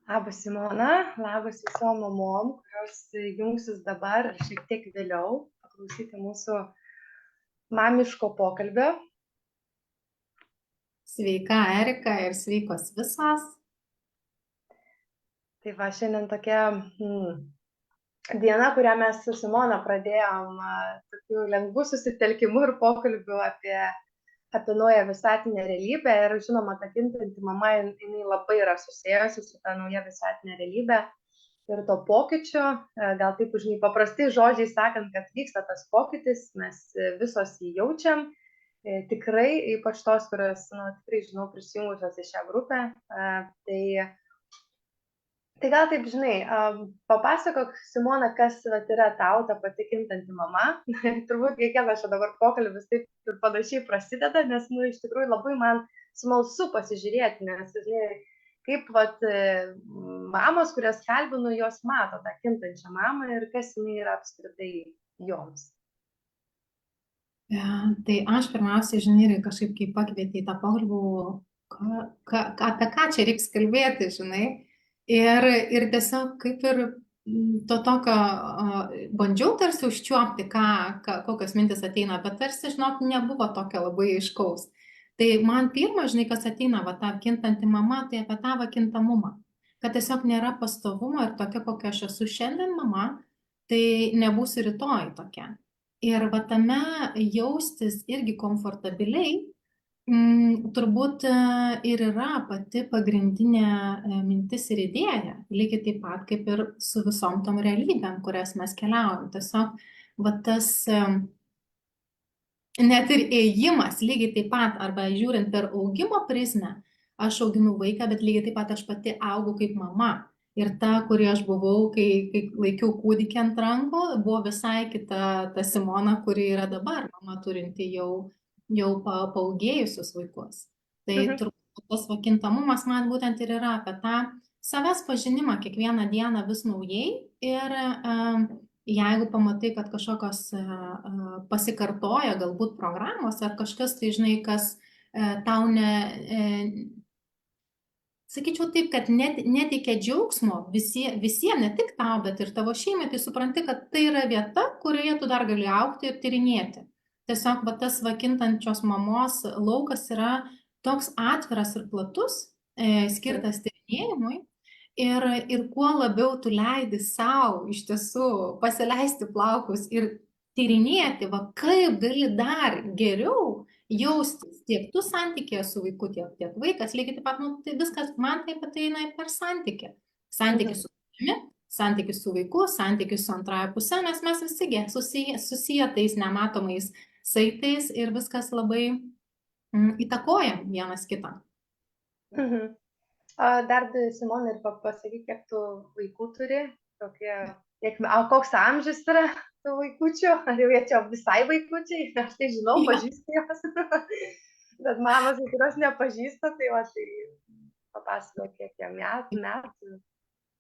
Labas Simona, labas visom mamom, kurios jungsis dabar ar šiek tiek vėliau paklausyti mūsų mamiško pokalbio. Sveika, Erika, ir sveikos visos. Tai va, šiandien tokia diena, kurią mes su Simona pradėjom tokiu lengvu susitelkimu ir pokalbiu apie naują visatinę realybę. Ir žinoma, ta kintanti mama, jinai labai yra susijusi su ta nauja visatinė realybė. Ir to pokyčio, gal taip žinai, paprastai žodžiai sakant, kad vyksta tas pokytis, mes visos jį jaučiam. Tikrai, ypač tos, kurios, tikrai žinau, prisijungusios į šią grupę. Tai gal taip, žinai, papasakok, Simona, kas yra tau ta pati kintanti mama. Turbūt kiekvienas čia dabar pokalbis taip ir panašiai prasideda, nes, iš tikrųjų labai man smalsu pasižiūrėti, nes, žinai, kaip mamos, kurias kalbinu, jos mato tą kintančią mamą ir kas jinai yra apskritai joms. Tai aš pirmiausiai, žinai, kažkaip kaip pakvietė į tą pokalbį, apie ką čia reiks kalbėti, žinai. Ir tiesiog kaip ir to tokio bandžiau tarsi užčiuopti, kokios mintis ateina, bet tarsi, žinok, nebuvo tokio labai aiškaus. Tai man pirma, žinai, kas ateina, va ta kintanti mama, tai apie tą kintamumą. Kad tiesiog nėra pastovumo ir tokia, kokia aš esu šiandien mama, tai nebūsiu rytoj tokia. Ir va tame jaustis irgi komfortabiliai, turbūt ir yra pati pagrindinė mintis ir idėja, lygiai taip pat kaip ir su visom tom realybėm, kurias mes keliaujam. Tiesiog va tas net ir ėjimas lygiai taip pat, arba žiūrint per augimo prizmę, aš auginu vaiką, bet lygiai taip pat aš pati augu kaip mama. Ir ta, kuri aš buvau, kai laikiau kūdikį ant rankų, buvo visai kita ta Simona, kuri yra dabar, mama turinti jau paaugėjusius vaikus. Tai turbūt tas kintamumas man būtent ir yra apie tą savęs pažinimą kiekvieną dieną vis naujai. Ir jeigu pamatai, kad kažkokios pasikartoja galbūt programos ar kažkas, tai žinai, kas tau sakyčiau taip, kad neteikia džiaugsmo visiems, ne tik tau, bet ir tavo šeimai, tai supranti, kad tai yra vieta, kurioje tu dar gali augti ir tyrinėti. Tiesiog tas kintančios mamos laukas yra toks atviras ir platus, skirtas tyrinėjimui. Ir kuo labiau tu leidi savo iš tiesų pasileisti plaukus ir tyrinėti, kaip gali dar geriau jaustis tiek tu santykėje su vaiku, tiek vaikas, lygiai taip pat, tai viskas man taip ateina per santykį. Santykį su manimi, santykį su vaiku, santykį su antraja pusė, nes mes visi susiję tais nematomais saitais ir viskas labai įtakojam vienas kitą. Dar, Simona, ir pasakyk, kiek tu vaikų turi, koks amžius yra tų vaikučių, ar jau jie čia visai vaikučiai, aš tai žinau, pažįstu juos, bet mamos, kurios nepažįsta, tai papasakok, kiek jie metų.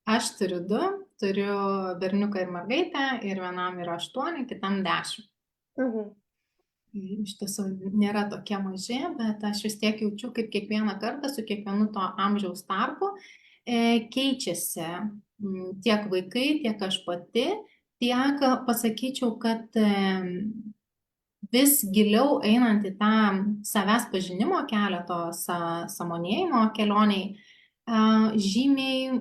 Aš turiu 2, turiu berniuką ir mergaitę, ir vienam yra 8, kitam 10. Iš tiesų nėra tokie maži, bet aš vis tiek jaučiu, kaip kiekvieną kartą su kiekvienu to amžiaus tarpu keičiasi tiek vaikai, tiek aš pati, tiek pasakyčiau, kad vis giliau einant į tą savęs pažinimo kelią, to sąmonėjimo kelioniai, žymiai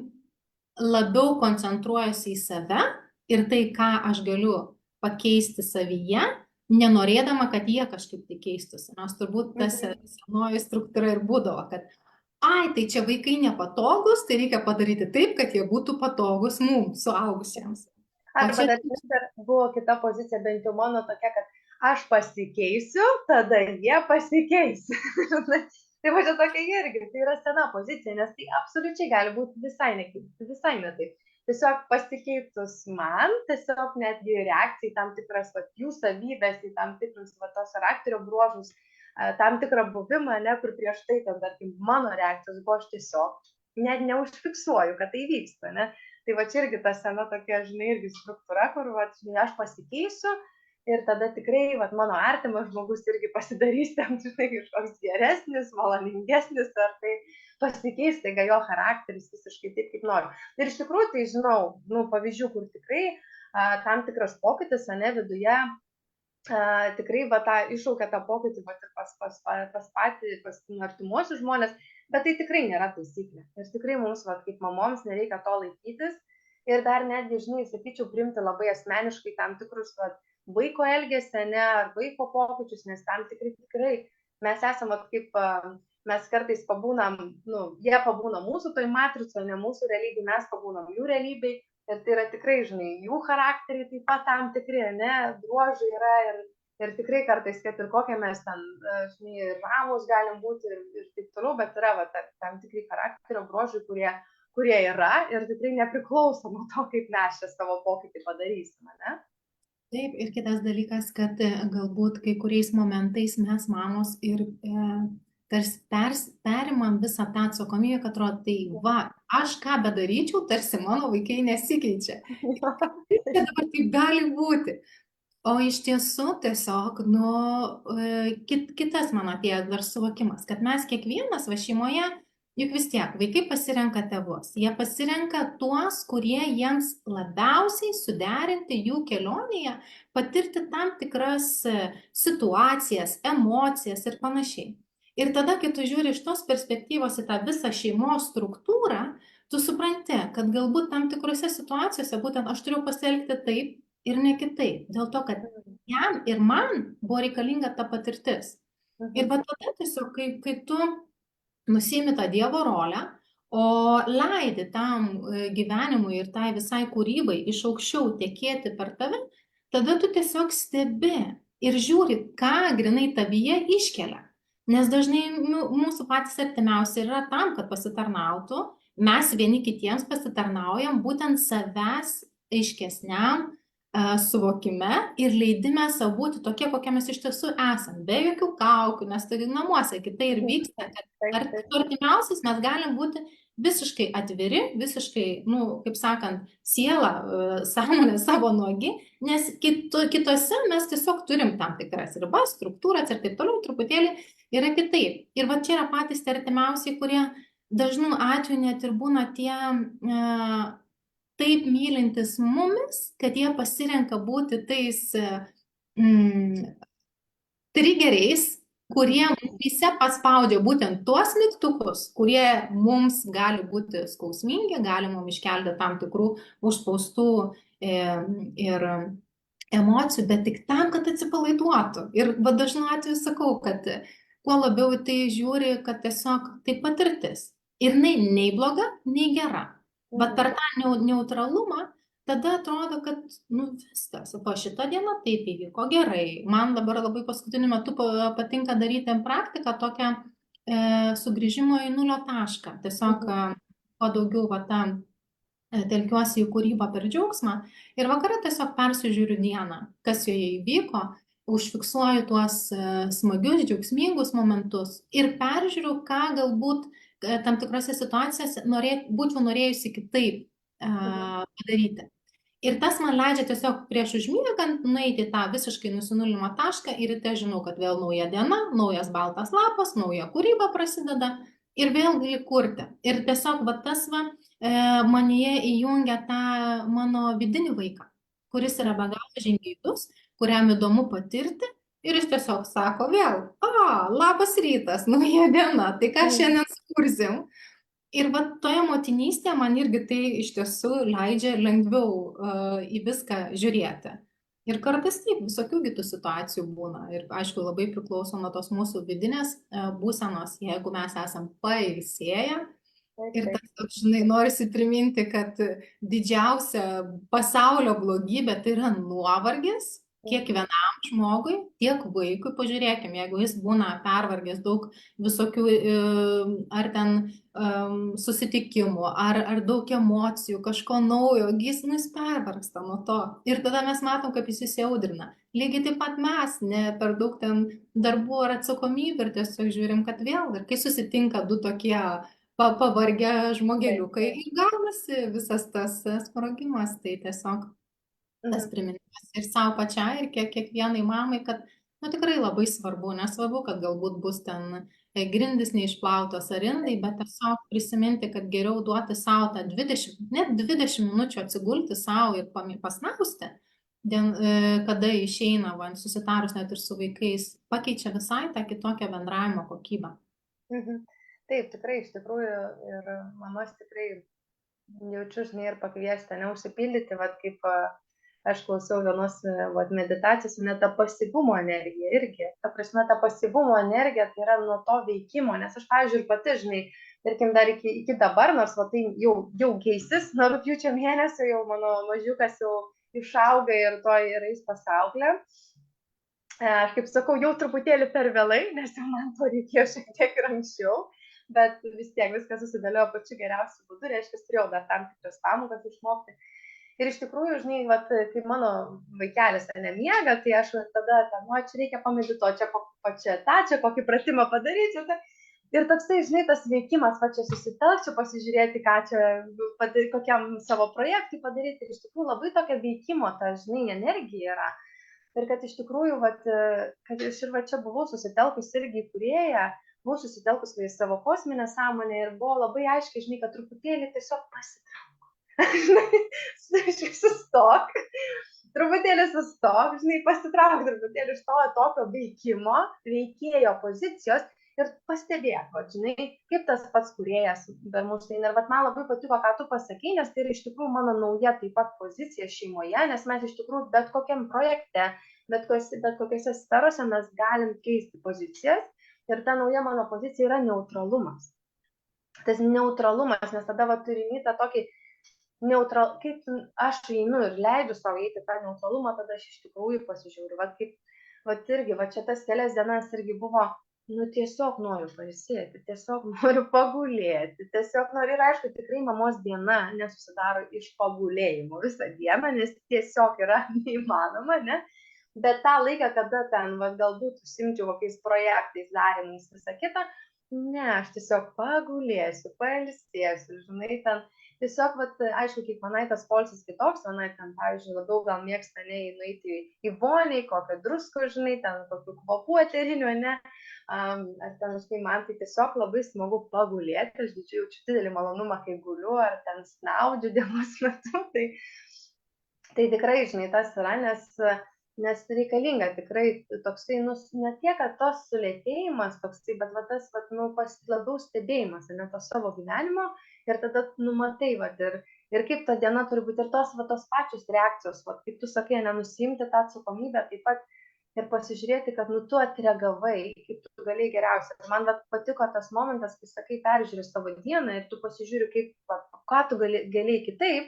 labiau koncentruojasi į save ir tai, ką aš galiu pakeisti savyje, nenorėdama, kad jie kažkaip tai keistųsi. Nes turbūt tas senoji struktūra ir būdavo, kad tai čia vaikai nepatogus, tai reikia padaryti taip, kad jie būtų patogus mums, suaugusiems. Arba dar buvo kita pozicija, bent jau mano tokia, kad aš pasikeisiu, tada jie pasikeis. Tai va čia tokia irgi, tai yra sena pozicija, nes tai absoliučiai gali būti visai ne taip. Tiesiog pasikeitus man, tiesiog netgi reakcija į tam tikras jų savybės, į tam tikrus tos charakterio bruožus, tam tikrą buvimą, kur prieš tai, tarkim, mano reakcijos buvo, aš tiesiog net neužfiksuoju, kad tai vyksta. Tai va čia irgi ta sena tokia, žinai, irgi struktūra, kur aš pasikeisiu ir tada tikrai mano artimas žmogus irgi pasidarys ten, žinai, kažkoks geresnis, maloningesnis, ar tai pasikeis taiga jo charakteris visiškai taip, kaip noriu. Ir iš tikrųjų, tai žinau, pavyzdžių, kur tikrai tam tikras pokytis, ne, viduje tikrai va tą iššaukia tą pokytį va, pas patį, pas artimuosius žmonės, bet tai tikrai nėra taisyklė. Ir tikrai mums, va, kaip mamoms, nereikia to laikytis. Ir dar netgi, žinai, sakyčiau, priimti labai asmeniškai tam tikrus va, vaiko elgesį, ne, ar vaiko pokyčius, nes tam tikrai mes esame, kaip mes kartais pabūnam, jie pabūna mūsų toj matricoje, ne mūsų realybėj, mes pabūnam jų realybėj. Ir tai yra tikrai, žinai, jų charakteriai taip pat tam tikri, ne, bruožai yra ir tikrai kartais, kad ir kokie mes ten, žinai, ramus galim būti ir taip toliau, bet yra va, tam tikri charakterio bruožai, kurie yra ir tikrai nepriklauso nuo to, kaip mes čia savo pokytį padarysime, ne? Taip, ir kitas dalykas, kad galbūt kai kuriais momentais mes mamos ir tarsi perimam visą tą atsakomybę, kad atrodo, tai va, aš ką bedaryčiau, tarsi mano vaikai nesikeičia. Čia dabar taip gali būti. O iš tiesų tiesiog, kitas man atėjo dar suvokimas, kad mes kiekvienas va šeimoje, juk vis tiek vaikai pasirenka tėvus. Jie pasirenka tuos, kurie jiems labiausiai suderinti jų kelionėje, patirti tam tikras situacijas, emocijas ir panašiai. Ir tada, kai tu žiūri iš tos perspektyvos į tą visą šeimos struktūrą, tu supranti, kad galbūt tam tikrose situacijose būtent aš turiu pasielgti taip ir ne kitaip. Dėl to, kad jam ir man buvo reikalinga ta patirtis. Ir va tada tiesiog, kai tu nusiimi tą Dievo rolę, o leidi tam gyvenimui ir tai visai kūrybai iš aukščiau tekėti per tave, tada tu tiesiog stebi ir žiūri, ką grinai tavyje iškelia. Nes dažnai mūsų patys artimiausi yra tam, kad pasitarnautų, mes vieni kitiems pasitarnaujam būtent savęs aiškesniam suvokime ir leidime savo būti tokie, kokie mes iš tiesų esam, be jokių kaukių, nes tai namuose kitai ir vyksta, kad artimiausiais mes galim būti visiškai atviri, visiškai, kaip sakant, siela, sąmonė savo nuogi, nes kitose mes tiesiog turim tam tikras ribas, struktūras ir taip toliau, truputėlį yra kitaip. Ir va čia yra patys tie artimiausiai, kurie dažnų atveju net ir būna tie taip mylintis mumis, kad jie pasirenka būti tais trigeriais, kurie visi paspaudžia būtent tuos mygtukus, kurie mums gali būti skausmingi, gali mums iškelti tam tikrų užspaustų ir emocijų, bet tik tam, kad atsipalaiduotų. Ir dažnu atveju sakau, kad kuo labiau į tai žiūri, kad tiesiog tai patirtis. Ir nei bloga, nei gera. Bet per tą neutralumą tada atrodo, kad viskas, po šitą dieną taip įvyko gerai. Man dabar labai paskutiniu metu patinka daryti praktiką tokią sugrįžimo į nulio tašką. Tiesiog kuo daugiau telkiuosi į kūrybą per džiaugsmą ir vakarą tiesiog persižiūriu dieną, kas joje įvyko, užfiksuoju tuos smagius, džiaugsmingus momentus ir peržiūriu, ką galbūt tam tikrose situacijose būčiau norėjusi kitaip padaryti. Ir tas man leidžia tiesiog prieš užmiegant nueiti tą visiškai nusinulinimo tašką ir tai žinau, kad vėl nauja diena, naujas baltas lapas, nauja kūryba prasideda ir vėl gali kurti. Ir tiesiog tas manyje įjungia tą mano vidinį vaiką, kuris yra be galo žingeidus, kuriam įdomu patirti. Ir jis tiesiog sako vėl, labas rytas, nauja diena, tai ką šiandien sukursim. Ir toje motinystėje man irgi tai iš tiesų leidžia lengviau į viską žiūrėti. Ir kartais taip, visokių kitų situacijų būna. Ir aišku, labai priklauso nuo tos mūsų vidinės būsenos, jeigu mes esam pailsėję. Ir tas, žinai, norisi priminti, kad didžiausia pasaulio blogybė tai yra nuovargis. Kiekvienam žmogui, tiek vaikui, pažiūrėkime, jeigu jis būna pervargęs daug visokių ar ten susitikimų, ar daug emocijų, kažko naujo, jis pervargsta nuo to. Ir tada mes matom, kaip jis įsiaudrina. Lygiai taip pat mes, ne per daug ten darbų ar atsakomybių ir tiesiog žiūrim, kad vėl, ir kai susitinka du tokie pavargę žmogeliukai, gaunasi visas tas sprogimas, tai tiesiog tas priminimas ir savo pačiai, ir kiekvienai mamai, kad Nu, tikrai labai svarbu, nesvarbu, kad galbūt bus ten grindys neišplautos ar indai, bet tiesiog prisiminti, kad geriau duoti savo tą 20, net 20 minučių atsigulti savo ir pasnausti, kada išeina, susitarus net ir su vaikais, pakeičia visai tą kitokią bendravimo kokybę. Taip, tikrai, iš tikrųjų, ir mamas tikrai jaučiu, žinai, ir pakviesti, neužsipildyti, kaip aš klausiau vienos meditacijos, net ta pasyvumo energija irgi. Ta prasme, ta pasyvumo energija tai yra nuo to veikimo, nes aš, pavyzdžiui, ir pati, žinai, tarkim, dar iki dabar, nors tai jau keisis, nuo rugpjūčio mėnesio jau mano mažiukas jau išauga ir to ir eis pasauklę. Aš kaip sakau, jau truputėlį per vėlai, nes jau man to reikėjo šiek tiek ir anksčiau, bet vis tiek viskas susidėliojo pačiu geriausiu būdu, reiškia, turėjau dar tam tikras pamokas išmokti. Ir iš tikrųjų, žinai, kai mano vaikelis nemiega, tai aš tada, čia reikia pamedituoti, čia kokį pratimą padaryti. Ir toksai, žinai, tas veikimas, čia susitelksiu, pasižiūrėti, ką čia, kokiam savo projektui padaryti. Ir iš tikrųjų labai tokia veikimo, ta, žinai, energija yra. Ir kad iš tikrųjų, kad aš ir čia buvau susitelkus irgi į kūrėją, buvau susitelkus į savo kosminę sąmonę ir buvo labai aiškiai, žinai, kad truputėlį tiesiog pasitrauk. Sustok, truputėlį sustok, žinai, pasitrauk truputėlį iš to tokio veikimo, veikėjo pozicijos ir pastebėk, žinai, kaip tas pats kūrėjas per mus. Ir man labai patiko, ką tu pasakei, nes tai yra iš tikrųjų mano nauja taip pat pozicija šeimoje, nes mes iš tikrųjų bet kokiam projekte, bet kokiose sferose mes galim keisti pozicijas ir ta nauja mano pozicija yra neutralumas. Tas neutralumas, nes tada turinį tą tokį kaip aš einu ir leidžiu savo eiti tą neutralumą, tada aš iš tikrųjų pasižiūriu. Irgi, čia tas kelias dienas irgi buvo, tiesiog noriu pailsėti, tiesiog noriu pagulėti, tiesiog noriu, ir aišku, tikrai mamos diena nesusidaro iš pagulėjimo visą dieną, nes tiesiog yra neįmanoma, ne? Bet tą laiką, kada ten, galbūt užsimčiau kokiais projektais, darymais, visą kitą, ne, aš tiesiog pagulėsiu, pailsėsiu, žinai, ten. Tiesiog, aišku, kiekvienai tas poilsis kitoks, vienai ten, pavyzdžiui, labiau gal mėgsta nueiti į voniai, kokio drusko, žinai, ten kokių kvapų eterinių, ne, ar ten, žinai, man tai tiesiog labai smagu pagulėti, aš jaučiu didelį malonumą, kai guliu, ar ten snaudžiu dienos metu, tai tikrai, žinai, tas yra, nes reikalinga tikrai toksai, ne tiek, kad tos sulėtėjimas toksai, bet tas, labiau stebėjimas, ne to savo gyvenimo. Ir tada numatai, ir kaip ta diena turi būti, ir tos pačios reakcijos, kaip tu sakai, nenusiimti tą atsakomybę, taip pat ir pasižiūrėti, kad tu atreagavai, kaip tu galėjai geriausia. Ir man patiko tas momentas, kai sakai, peržiūri savo dieną ir tu pasižiūri, ką tu galėjai kitaip,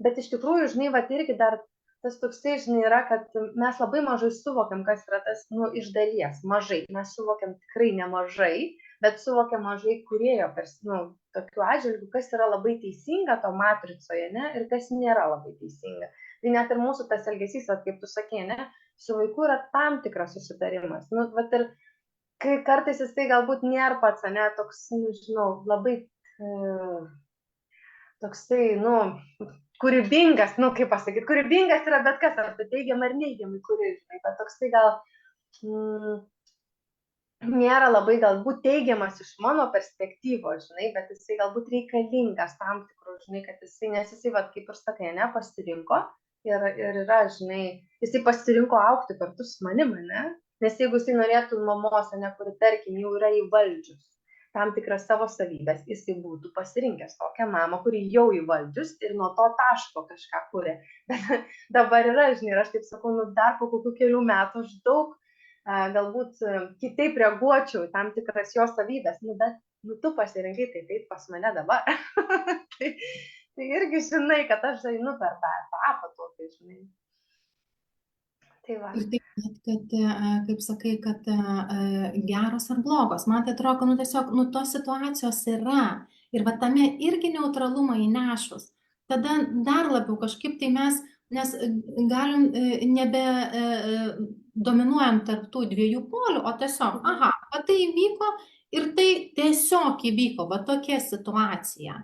bet iš tikrųjų, žinai, irgi dar tas toksai, žinai, yra, kad mes labai mažai suvokiam, kas yra tas, iš dalies, mažai, mes suvokiam tikrai nemažai, bet suvokiam mažai kūrėjo, tokiu atžvilgiu, kas yra labai teisinga to matricoje, ne, ir kas nėra labai teisinga. Tai net ir mūsų tas elgesys, kaip tu sakei, ne, su vaiku yra tam tikras susitarimas. Ir kai kartais jisai galbūt nėra pats, ne, toks, žinau, labai toksai, kūrybingas, kaip pasakyti, kūrybingas yra bet kas, ar tai teigiamai ar neigiamai kūrybingai, bet toksai gal nėra labai galbūt teigiamas iš mano perspektyvos, žinai, bet jisai galbūt reikalingas tam tikrų, žinai, kad jisai, nes jisai, kaip ir sakai, ne, pasirinko ir yra, žinai, jisai pasirinko augti kartu su manimi, ne, nes jeigu jisai norėtų mamos, ne, kuri, tarkim, jau yra įvaldžius tam tikras savo savybės, jisai būtų pasirinkęs tokią mamą, kuri jau įvaldžius ir nuo to taško kažką kuria. Bet dabar yra, žinai, ir aš taip sakau, dar po kokių kelių metų aš daug galbūt kitaip reaguočiau tam tikras jo savybės, bet tu pasirinkai tai taip pas mane dabar. tai irgi žinai, kad aš einu per tą etapą tokį, žinai. Tai va. Ir taip, kad, kaip sakai, kad geros ar blogos, man tai atrodo, tiesiog, tos situacijos yra. Ir tame irgi neutralumą įnešus. Tada dar labiau kažkaip tai mes, nes galim nebe dominuojam tarp tų dviejų polių, o tiesiog, tai įvyko ir tai tiesiog įvyko, tokia situacija.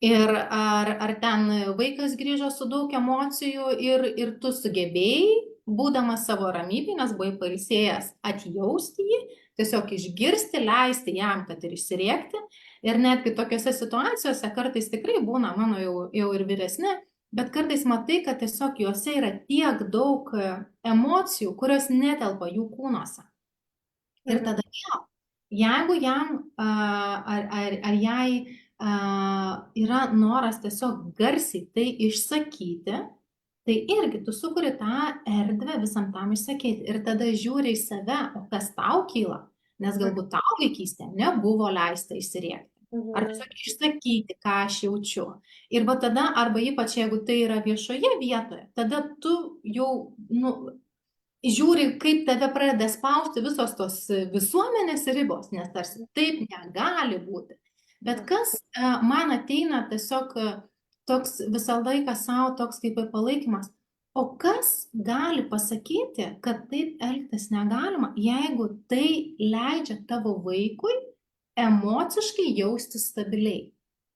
Ir ar ten vaikas grįžo su daug emocijų ir tu sugebėjai būdamas savo ramybėje, nes buvai pailsėjęs, atjausti jį, tiesiog išgirsti, leisti jam, kad ir išsirėkti. Ir netgi tokiose situacijose kartais tikrai būna, mano jau ir vyresni, bet kartais matai, kad tiesiog juose yra tiek daug emocijų, kurios netelpa jų kūnuose. Ir tada vėl, jeigu jam ar jai yra noras tiesiog garsiai tai išsakyti, tai irgi tu sukuri tą erdvę visam tam išsakyti. Ir tada žiūri į save, o kas tau kyla, nes galbūt tau vaikystė nebuvo leista išsirėkti. Ar tiesiog išsakyti, ką aš jaučiu. Ir va tada, arba ypač jeigu tai yra viešoje vietoje, tada tu jau, žiūri, kaip tave pradeda spausti visos tos visuomenės ribos, nes tarsi taip negali būti. Bet kas man ateina tiesiog toks visą laiką savo toks kaip ir palaikymas, o kas gali pasakyti, kad taip elgtis negalima, jeigu tai leidžia tavo vaikui emociškai jaustis stabiliai.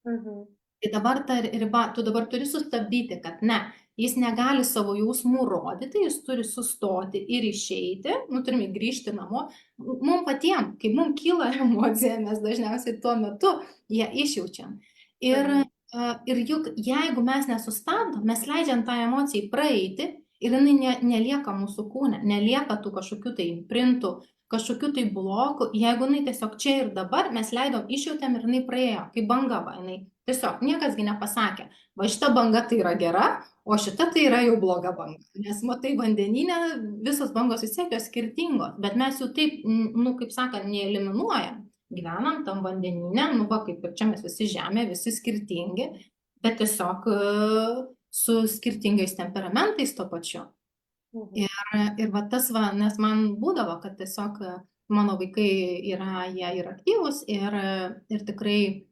Tai dabar ta riba, tu dabar turi sustabdyti, kad ne, jis negali savo jausmų rodyti, jis turi sustoti ir išeiti, turime grįžti namo. Mums patiems, kai mums kyla emocija, mes dažniausiai tuo metu ją išjaučiam. Ir juk jeigu mes nesustabdom, mes leidžiam tą emociją praeiti ir jinai nelieka mūsų kūne, nelieka tų kažkokių tai imprintų, kažkokių tai blokų, jeigu jinai tiesiog čia ir dabar, mes leidom, išjautėm ir jinai praėjo, kaip banga va, jinai tiesiog niekasgi nepasakė, va šita banga tai yra gera, o šita tai yra jau bloga banga, nes matai vandenyne visos bangos vis tiek jos skirtingos, bet mes jau taip, kaip sakant, neeliminuojam, gyvenam tam vandenyne, va kaip ir čia mes visi žemė, visi skirtingi, bet tiesiog su skirtingais temperamentais to pačiu. Ir va tas va, nes man būdavo, kad tiesiog mano vaikai yra, jie yra aktyvus ir tikrai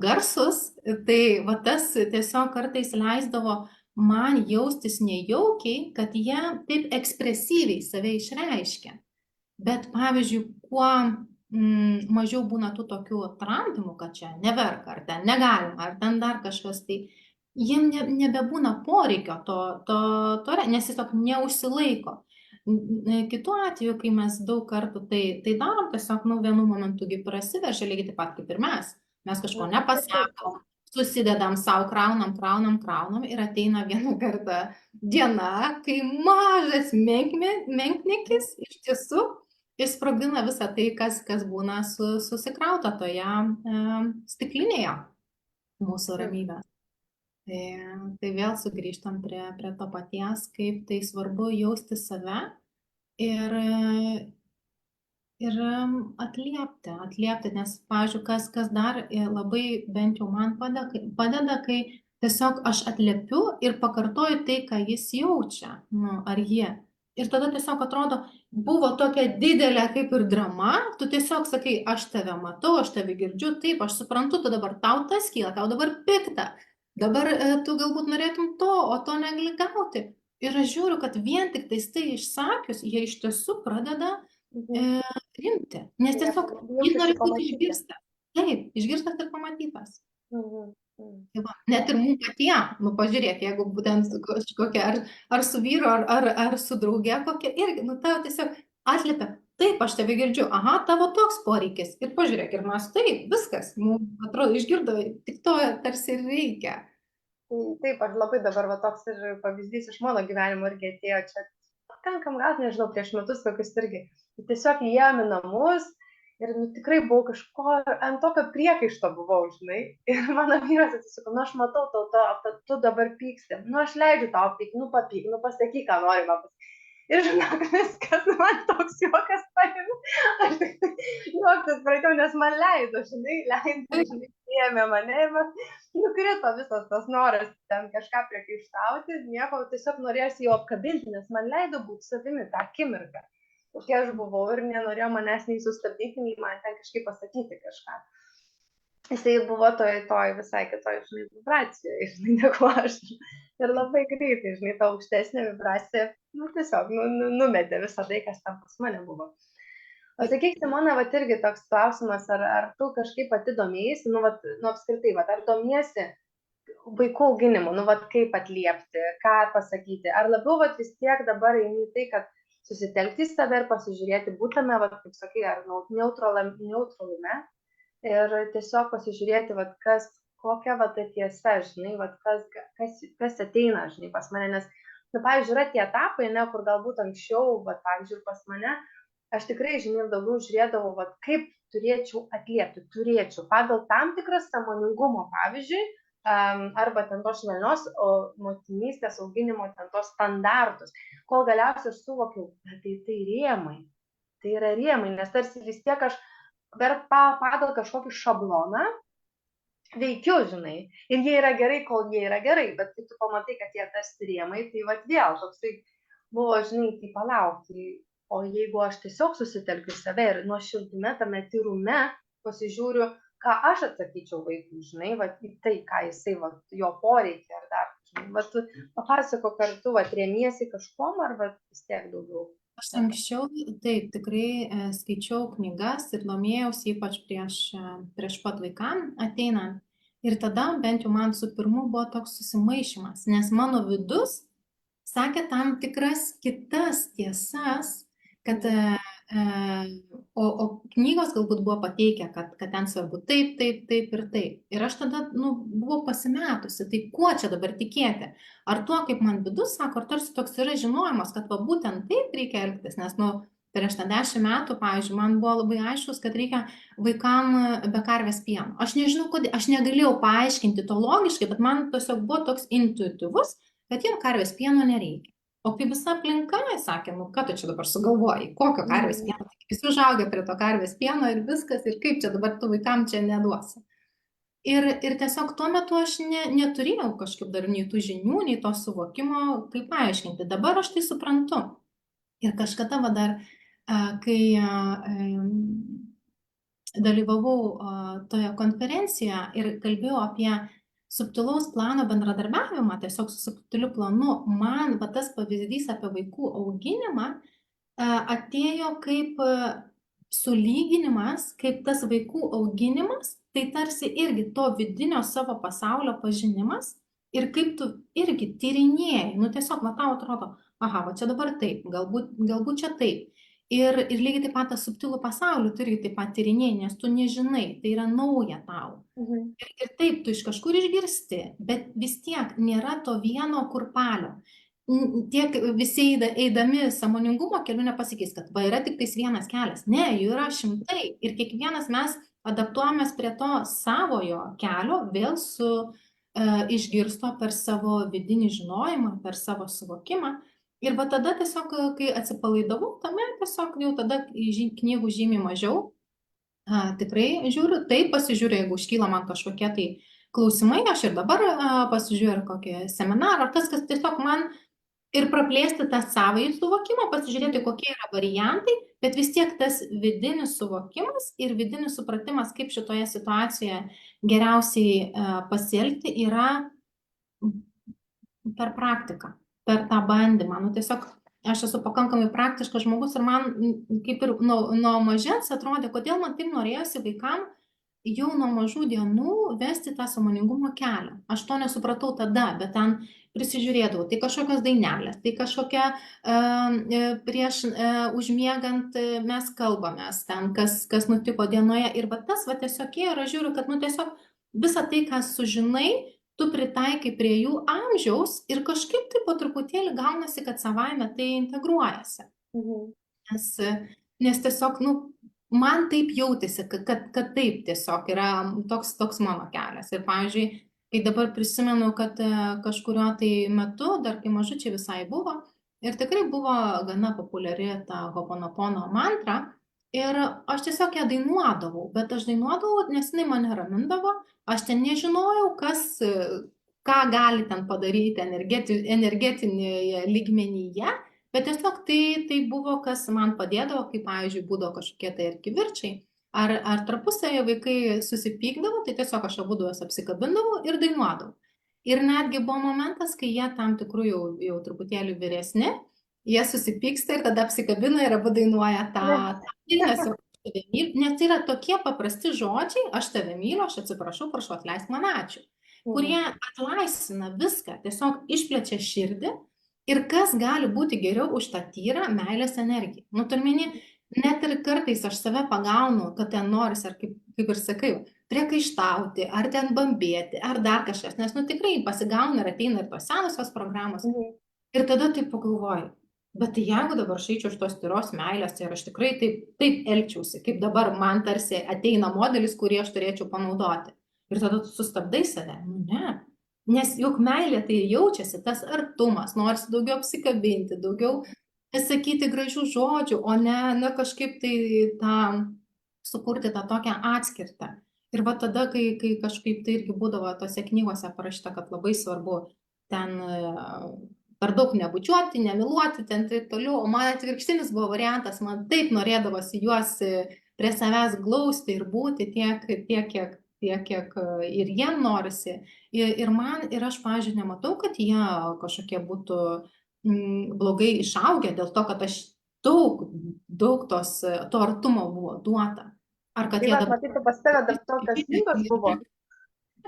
garsus, tai va tas tiesiog kartais leisdavo man jaustis nejaukiai, kad jie taip ekspresyviai save išreiškia. Bet pavyzdžiui, kuo mažiau būna tų tokių atrandimų, kad čia neverka, ar ten negalima, ar ten dar kažkas, tai jiem nebebūna poreikio to, nes tiesiog neužsilaiko. Kitu atveju, kai mes daug kartų tai darom, tiesiog vienu momentu prasiveržia, lygiai taip pat kaip ir mes. Mes kažko nepasakom, susidedam savo, kraunam ir ateina vieną kartą diena, kai mažas menkniekis iš tiesų išsprogdina visą tai, kas būna susikrauta toje stiklinėje mūsų ramybės. Tai vėl sugrįžtam prie to paties, kaip tai svarbu jausti save ir atliepti, nes, pavyzdžiui, kas dar labai bent jau man padeda, kai tiesiog aš atliepiu ir pakartoju tai, ką jis jaučia, ar jie. Ir tada tiesiog atrodo, buvo tokia didelė kaip ir drama, tu tiesiog sakai, aš tave matau, aš tave girdžiu, taip, aš suprantu, tu dabar tau tas kyla, tau dabar pikta. Dabar tu galbūt norėtum to, o to negali gauti. Ir aš žiūriu, kad vien tik tai išsakius, jie iš tiesų pradeda rimti. Nes tiesiog jis nori būti išgirstas. Taip, išgirstas ir pamatytas. Net ir mums patiems, pažiūrėk, jeigu būtent kažkokia, ar su vyru, ar su drauge kokia, irgi, tau tiesiog atliepia. Taip, aš tave girdžiu, aha, tavo toks poreikis. Ir pažiūrėk, ir mes taip, viskas, mums atrodo, išgirdo, tik to tarsi ir reikia. Taip, aš labai dabar toks ir pavyzdys iš mano gyvenimo irgi atėjo čia, pankam gal, nežinau, prieš metus kokius irgi. Tiesiog įėjom į namus ir tikrai buvau kažko, ant tokio priekaišto buvau, žinai. Ir mano vyras atsisuko, aš matau tu dabar pyksti, aš leidžiu tau pykti, papyk, pasakyk, ką nori man pasakyti. Ir žinok, viskas, man toks juokas paėmė, aš juoktis pradėjau, nes man leido, žinai, ėmė mane ir man nukrito visas tas noras ten kažką priekaištauti, nieko, tiesiog norėjusi jau apkabinti, nes man leido būti savimi tą akimirką. Kokia aš buvau ir nenorėjo manęs nei sustabdyti, nei man ten kažkaip pasakyti kažką. Jisai buvo toj visai kitoj, žinai, vibracijoje, žinai, negu aš. Ir labai greitai, žinai, ta aukštesnė vibracija, tiesiog numetė visą tai, kas tam pas mane buvo. O sakyk, Simona, irgi toks klausimas, ar tu kažkaip pati domėjaisi, apskritai, ar domiesi vaikų auginimu, nu, vat, kaip atliepti, ką pasakyti, ar labiau, vat, vis tiek dabar eini tai, kad susitelkti į save ir pasižiūrėti būtame, vat, kaip sakai, ar neutralume ir tiesiog pasižiūrėti, vat, kokia vat, ta tiesa, žinai, vat, kas ateina, žinai, pas mane, nes, nu, pavyzdžiui, yra tie etapai, ne, kur galbūt anksčiau, vat, pavyzdžiui, pas mane, aš tikrai, žinai, daugiau žiūrėdavau, vat, kaip turėčiau atliepti, pagal tam tikras sąmoningumo, pavyzdžiui, arba ten tos švelnios motinystės auginimo ten tos standartus, kol galiausiai aš suvokiau, bet tai rėmai, tai yra rėmai, nes tarsi vis tiek aš pagal kažkokį šabloną veikiu, žinai, ir jie yra gerai, kol jie yra gerai, bet kai tu pamatai, kad jie tarsi rėmai, tai vat vėl toksai buvo, žinai, tai palaukti, o jeigu aš tiesiog susitelkiu save ir nuoširdume, tame tyrume pasižiūriu, ką aš atsakyčiau vaikui, žinai, vat į tai, ką jisai, vat, jo poreikia ar dar, žinai, vat papasako kartu, vat remiesi kažkom ar vat vis tiek daugiau. Aš anksčiau, taip, tikrai skaičiau knygas ir domėjausi, ypač prieš pat vaikam ateinant. Ir tada bent jau man su pirmu buvo toks susimaišymas, nes mano vidus sakė tam tikras kitas tiesas, kad, o knygos galbūt buvo pateikę, kad ten svarbu taip, taip, taip ir taip. Ir aš tada, nu, buvau pasimetusi, tai kuo čia dabar tikėti? Ar tuo, kaip man vidus sako, ar tarsi toks yra žinojimas, kad va būtent taip reikia elgtis, nes, nu, prieš tą 10 metų, pavyzdžiui, man buvo labai aiškus, kad reikia vaikam be karvės pieno. Aš nežinau, kodėl, aš negalėjau paaiškinti to logiškai, bet man tiesiog buvo toks intuityvus, kad jiem karvės pieno nereikia. O kai visa aplinka sakė, nu, ką tu čia dabar sugalvoji, kokio karvės pieno, visi užaugę prie to karvės pieno ir viskas, ir kaip čia dabar tu vaikam čia neduosi. Ir tiesiog tuo metu aš neturėjau kažkaip dar nei tų žinių, nei to suvokimo, kaip paaiškinti. Dabar aš tai suprantu. Ir kažkada va dar, kai dalyvavau toje konferencijoje ir kalbėjau apie subtilaus plano bendradarbiavimą, tiesiog su subtiliu planu, man va tas pavyzdys apie vaikų auginimą atėjo kaip sulyginimas, kaip tas vaikų auginimas, tai tarsi irgi to vidinio savo pasaulio pažinimas ir kaip tu irgi tyrinėjai, nu tiesiog va tau atrodo, aha, va čia dabar taip, galbūt čia taip. Ir lygiai taip pat tą subtilų pasaulį tu irgi taip pat tyrinėjai, nes tu nežinai, tai yra nauja tau. Ir taip, tu iš kažkur išgirsti, bet vis tiek nėra to vieno kurpalio. Tiek visi eidami sąmoningumo keliu nepasakys, kad va yra tik tais vienas kelias. Ne, jų yra šimtai. Ir kiekvienas mes adaptuojamės prie to savojo kelio, vėl išgirsto per savo vidinį žinojimą, per savo suvokimą. Ir va tada tiesiog, kai atsipalaidavau, tame tiesiog jau tada knygų žymiai mažiau. Tikrai žiūriu, taip pasižiūriu, jeigu iškyla man kažkokie tai klausimai, aš ir dabar pasižiūriu kokį seminarą, kas tiesiog man ir praplėsti tą savąjį suvokimą, pasižiūrėti, kokie yra variantai, bet vis tiek tas vidinis suvokimas ir vidinis supratimas, kaip šitoje situacijoje geriausiai pasielgti, yra per praktiką, per tą bandymą. Nu, tiesiog aš esu pakankamai praktiškas žmogus ir man kaip ir nuo mažens atrodė, kodėl man taip norėjosi vaikam jau nuo mažų dienų vesti tą sąmoningumo kelią. Aš to nesupratau tada, bet ten prisižiūrėdavau. Tai kažkokios dainelės, tai kažkokia prieš užmiegant mes kalbamės ten, kas nutiko dienoje. Ir va tas va tiesiog ir aš žiūriu, kad nu tiesiog visą tai, ką sužinai, tu pritaikai prie jų amžiaus ir kažkaip tai po truputėlį gaunasi, kad savaime tai integruojasi. Nes tiesiog, nu, man taip jautėsi, kad taip tiesiog yra toks mano kelias. Ir pavyzdžiui, kai dabar prisimenu, kad kažkurio tai metu, dar kai mažučiai visai buvo, ir tikrai buvo gana populiari ta Ho'oponopono mantra, ir aš tiesiog ją dainuodavau, bet aš dainuodavau, nes jinai mane ramindavo, aš ten nežinojau, ką gali ten padaryti energetinėje lygmenyje, bet tiesiog tai buvo, kas man padėdavo, kaip, pavyzdžiui, būdavo kažkokie tai ar kivirčiai, ar tarpusavėje vaikai susipykdavo, tai tiesiog aš abudu juos apsikabindavau ir dainuodavau. Ir netgi buvo momentas, kai jie tam tikrų jau truputėlį vyresni, jie susipyksta ir tada apsikabina ir abu dainuoja tą nes tai yra tokie paprasti žodžiai, aš tave myliu, aš atsiprašau, prašau atleisk man, ačiū. kurie atlaisvina viską, tiesiog išplečia širdį ir kas gali būti geriau už tą tyrą meilės energiją. Nu, turmeni, net ir kartais aš save pagaunu, kad ten noris, ar kaip ir sakai, priekaištauti, ar ten bambėti, ar dar kažkas, nes nu tikrai pasigauna ir ateina ir tos senosios programos. Ir tada taip pagalvoju, bet tai jeigu dabar aš eičiau iš tos tyros meilės, tai aš tikrai taip elgčiausi, kaip dabar man tarsi ateina modelis, kurį aš turėčiau panaudoti. Ir tada tu sustabdai save. Nu ne. Nes juk meilė tai jaučiasi, tas artumas, norisi daugiau apsikabinti, daugiau sakyti gražių žodžių, o ne kažkaip tai sukurti tą tokią atskirtą. Ir va tada, kai kažkaip tai irgi būdavo tose knygose parašyta, kad labai svarbu ten per daug nebučiuoti, nemiluoti, ten taip toliau, o man atvirkštinis buvo variantas, man taip norėdavosi juos prie savęs glausti ir būti tiek, kiek ir jiem norisi. Ir aš, pavyzdžiui, nematau, kad jie kažkokie būtų blogai išaugę dėl to, kad aš daug to artumo buvo duota. Ar kad jie dabar... Matyti, pas tave dar tokios knygos buvo.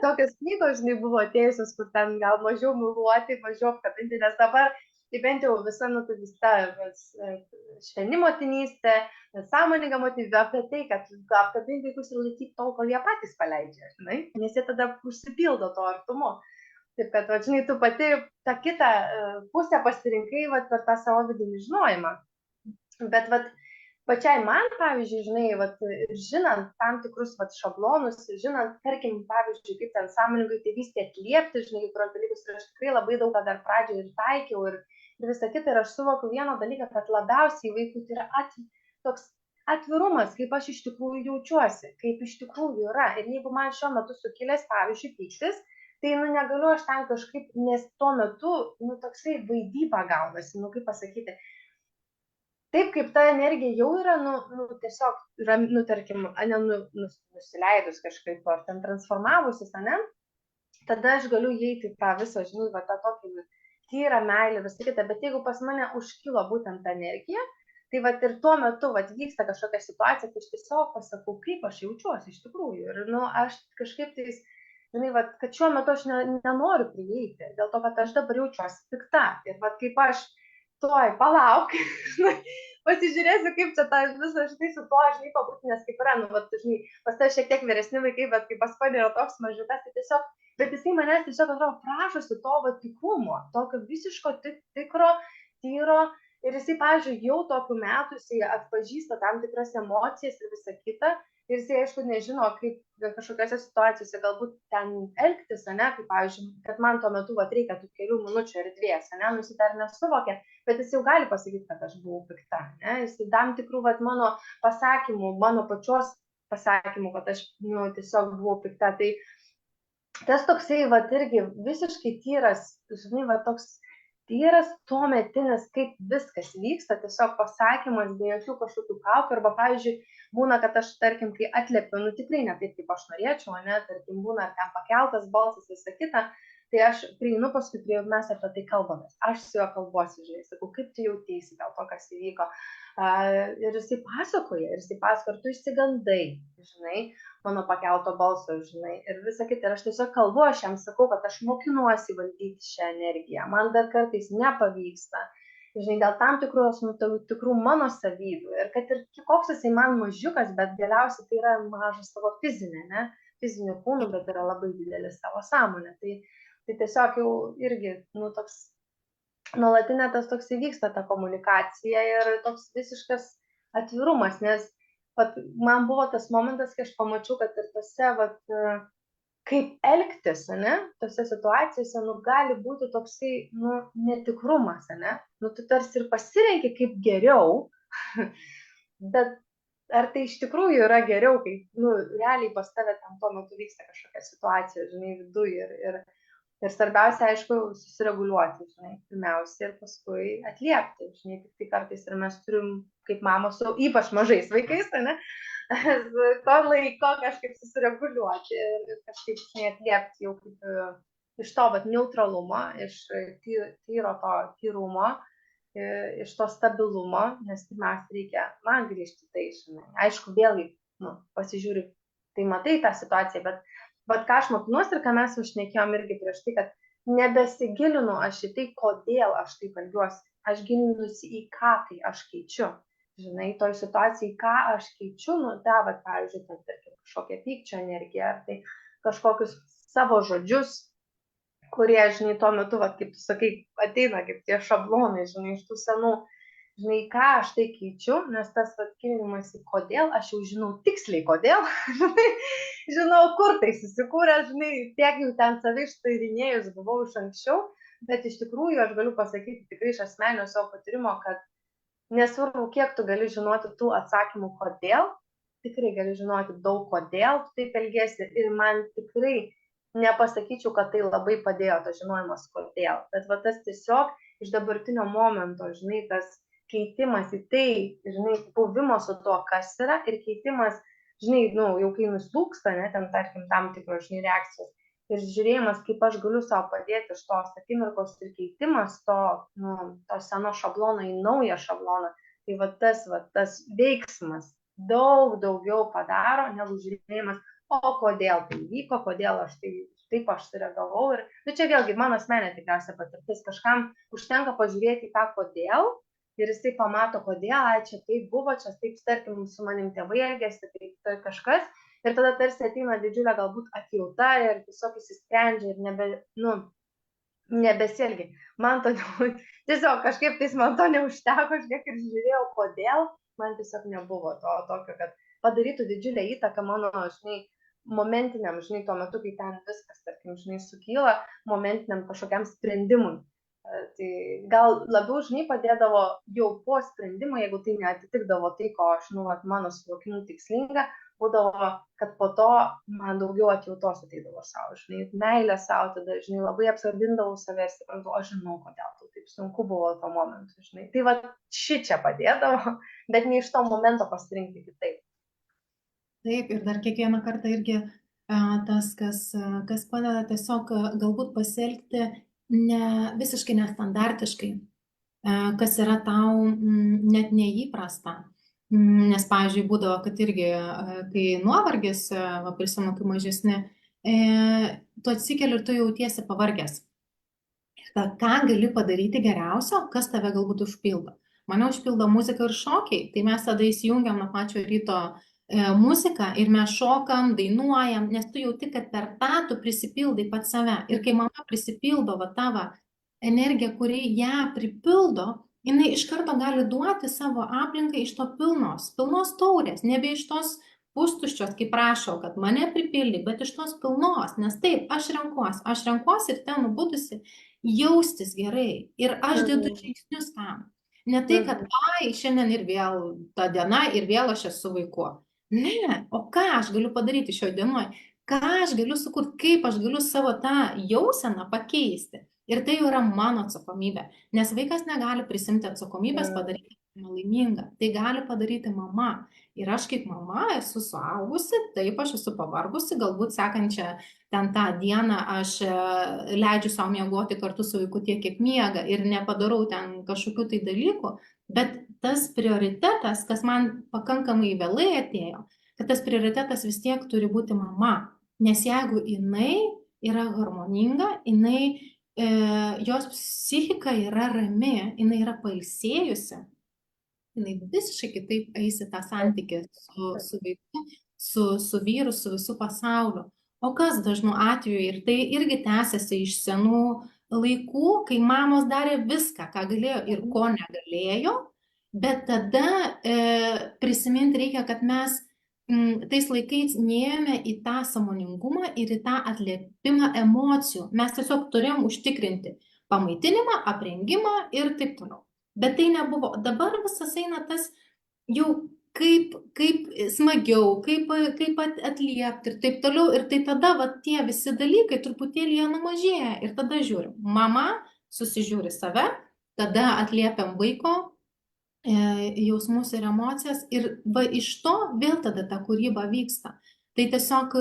Tokios knygos, žinai, buvo atėjusios, kur ten gal mažiau myluoti, mažiau apkabinti, nes dabar, tai bent jau visa visa švelni motinystė, sąmoninga motinystė, apie tai, kad apkabinti vaikus ir laikyti tol, kol jie patys paleidžia, žinai, nes jie tada užsipildo to artumu. Taip kad, žinai, tu pati tą kitą pusę pasirinkai per tą savo vidinį žinojimą. Bet, pačiai man, pavyzdžiui, žinai, žinant tam tikrus šablonus, žinant, tarkim, pavyzdžiui, kaip ten sąmoningai tėvystė atliepti, žinai, kurios dalykus, ir aš tikrai labai daug ką dar pradžioje ir taikiau ir visą kitą, ir aš suvokiu vieną dalyką, kad labiausiai vaikui tai yra toks atvirumas, kaip aš iš tikrųjų jaučiuosi, kaip iš tikrųjų yra. Ir jeigu man šiuo metu sukilęs, pavyzdžiui, pyktis, tai, negaliu aš ten kažkaip, nes tuo metu, toksai vaidyba gaunasi, kaip pasakyti. Taip, kaip ta energija jau yra, tiesiog, tarkim, nusileidus kažkaip, ar ten transformavusis, tada aš galiu įeiti tą visą, žinai, tą tokį tyrą meilę, visą kitą, bet jeigu pas mane užkilo būtent ta energija, tai ir tuo metu vyksta kažkokia situacija, tai aš tiesiog pasakau, kaip aš jaučiuosi iš tikrųjų. Ir, aš kažkaip tais, žinai, kad šiuo metu aš nenoriu prieiti, dėl to, kad aš dabar jaučiuosi pikta. Ir kaip aš palauk, pasižiūrėsiu, kaip čia tą visą, žinai, su tuo, žinai, pabūti, nes kaip yra, žinai, pas tai šiek tiek vyresni vaikai, bet kaip pas mane yra toks mažiukas, tai tiesiog, bet jisai manęs tiesiog, atrodo, prašosi to tikrumo, tokio visiško tikro, tyro, ir jisai, pavyzdžiui, jau tokiu metu jisai atpažįsta tam tikras emocijas ir visą kitą, ir jisai, aišku, nežino, kaip kažkokiose situacijose galbūt ten elgtis, kaip, pavyzdžiui, kad man tuo metu reikia tų kelių minučių erdvės, jisai dar nesuvokia, bet jis jau gali pasakyti, kad aš buvau pikta, jisai tam tikrų mano pasakymų, mano pačios pasakymų, kad aš tiesiog buvau pikta, tai tas toksai irgi visiškai tyras, žinai, toks tyras tuometinis, kaip viskas vyksta, tiesiog pasakymas be jokių kažkokių kaukių, arba, pavyzdžiui, būna, kad aš, tarkim, kai atliepiu, tikrai ne taip, kaip aš norėčiau, tarkim, būna ten pakeltas balsas, visą kitą, tai aš prieinu paskui, mes apie tai kalbamės, aš su juo kalbuosi, žinai, sakau, kaip tu jauteisi dėl to, kas įvyko, ir jisai pasakoja, ir tu išsigandai, žinai, mano pakelto balso, žinai, ir visą kitą, ir aš tiesiog kalbu, aš jam sakau, kad aš mokinuosi valdyti šią energiją, man dar kartais nepavyksta, žinai, dėl tam tikrų mano savybių, ir kad ir koks jisai man mažiukas, bet galiausiai tai yra mažas savo fizinė, fizinių kūnų, bet yra labai didelis savo sąmonė, tai tiesiog jau irgi, toks nuolatinė tas toks įvyksta ta komunikacija ir toks visiškas atvirumas, nes man buvo tas momentas, kai aš pamačiau, kad ir tose, kaip elgtis, tose situacijose, gali būti toksai, netikrumas, tu tarsi ir pasirenki kaip geriau, bet ar tai iš tikrųjų yra geriau, kai, realiai pas tave tam tuo metu vyksta kažkokia situacija, žinai, viduje ir svarbiausia, aišku, susireguliuoti, žinai, pirmiausia ir paskui atliepti, žinai, tai kartais ir mes turim, kaip mamos, su ypač mažais vaikais, to laiko kažkaip susireguliuoti ir kažkaip, žinai, atliepti jau kaip iš to, neutralumo, iš tyro to tyrumo, iš to stabilumo, nes pirmiausia reikia man grįžti tai, žinai, aišku, vėlgi, pasižiūri, tai matai tą situaciją, bet bet ką aš mokinuosi ir ką mes užšnekėjom irgi prieš tai, kad nebesigilinu aš į tai, kodėl aš taip elgiuosi. Aš gilinusi į ką tai aš keičiu. Žinai, toj situacijai, ką aš keičiu, nu, va, pavyzdžiui, ten, tarkim, kažkokią pykčio energiją, ar tai kažkokius savo žodžius, kurie, žinai, tuo metu, va, kaip tu sakai, ateina kaip tie šablonai, žinai, iš tų senų, žinai, ką aš tai keičiu, nes tas atkinimas į kodėl, aš jau žinau tiksliai kodėl, žinau, kur tai susikūrė, žinai, tiek jau ten savai ištairinėjus buvau iš anksčiau, bet iš tikrųjų aš galiu pasakyti tikrai iš asmeninio savo patyrimo, kad nesvarbu, kiek tu gali žinoti tų atsakymų kodėl, tikrai gali žinoti daug kodėl tu taip elgiesi ir man tikrai nepasakyčiau, kad tai labai padėjo tas žinojimas kodėl, bet va tas tiesiog iš dabartinio momento, žinai, tas keitimas į tai, žinai, buvimo su to, kas yra ir keitimas, žinai, nu, jau kai nuslūksta, ne, ten, tarkim, tam tikros, žinai, reakcijos ir žiūrėjimas, kaip aš galiu savo padėti iš tos akimirkos ir keitimas to, nu, to seno šablono į naują šabloną, tai va tas veiksmas daug daugiau padaro, negu žiūrėjimas, o kodėl tai vyko, kodėl aš taip aš sureagavau. Ir nu, čia vėlgi mano asmeninė tikriausia patirtis, kažkam užtenka pažiūrėti į tą kodėl ir jisai pamato, kodėl, čia taip buvo, čia taip, tarkim, su manim tėvai elgėsi, tai kažkas. Ir tada tarsi ateina didžiulė galbūt atjauta ir tiesiog įsisprendžia ir nebesielgia. Man to tiesiog kažkaip tais man to neužteko, aš kiek ir žiūrėjau, kodėl, man tiesiog nebuvo to tokio, kad padarytų didžiulę įtaką mano, žinai, momentiniam, žinai, tuo metu, kai ten viskas, tarkim, žinai, sukyla, momentiniam kažkokiam sprendimui. Tai gal labiau, žinai, padėdavo jau po sprendimo, jeigu tai neatitikdavo tai, ko aš, nu, mano suvokimu tikslinga, būdavo, kad po to man daugiau atjautos ateidavo savo, žinai, meilė savo, tada, žinai, labai apsardindavau save ir suprantu, aš žinau, kodėl tau taip sunku buvo tuo momentu, žinai. Tai va, šičia padėdavo, bet ne iš to momento pasirinkti kitaip. Taip, ir dar kiekvieną kartą irgi tas, kas padeda tiesiog galbūt pasielgti visiškai nestandartiškai, kas yra tau net neįprasta. Nes, pavyzdžiui, būdavo, kad irgi, kai nuovargis, prisimenu, kai mažesni, tu atsikeli ir tu jautiesi pavargęs. Ką gali padaryti geriausio, kas tave galbūt užpildo. Mane užpildo muzika ir šokiai, tai mes tada įsijungiam nuo pačio ryto muziką ir mes šokam, dainuojam, nes tu jauti, kad per tą tu prisipildai pat save. Ir kai mama prisipildo tavo energiją, kuri ją pripildo, jinai iš karto gali duoti savo aplinkai iš to pilnos taurės, nebe iš tos pustuščios, kaip prašau, kad mane pripildy, bet iš tos pilnos, nes taip, aš renkuosi ir ten nubudusi jaustis gerai ir aš dedu žingsnius tam. Ne tai, kad šiandien ir vėl ta diena ir vėl aš esu vaiku. Ne, o ką aš galiu padaryti šioje dienoje? Ką aš galiu sukurti, kaip aš galiu savo tą jauseną pakeisti. Ir tai jau yra mano atsakomybė, nes vaikas negali prisimti atsakomybės padaryti laimingą. Tai gali padaryti mama. Ir aš kaip mama esu suaugusi, taip aš esu pavargusi, galbūt sekančią ten tą dieną aš leidžiu savo miegoti kartu su vaiku tiek, kiek miega ir nepadarau ten kažkokių tai dalykų, bet tas prioritetas, kas man pakankamai vėlai atėjo, kad tas prioritetas vis tiek turi būti mama. Nes jeigu jinai yra harmoninga, jos psichika yra rami, jinai yra pailsėjusi, jinai visiškai kitaip eisi tą santykį su vaiku, su vyru, su visų pasauliu. O kas dažnu atveju, ir tai irgi tęsiasi iš senų laikų, kai mamos darė viską, ką galėjo ir ko negalėjo, bet tada prisiminti reikia, kad mes tais laikais nėjome į tą sąmoningumą ir į tą atliepimą emocijų. Mes tiesiog turėjom užtikrinti pamaitinimą, aprengimą ir taip toliau. Bet tai nebuvo. Dabar visas eina tas jau kaip smagiau, kaip atliepti ir taip toliau. Ir tai tada tie visi dalykai truputėlį jie numažėja. Ir tada žiūrim. Mama susižiūri save, tada atliepiam vaiko jausmus ir emocijas ir iš to vėl tada ta kūryba vyksta. Tai tiesiog,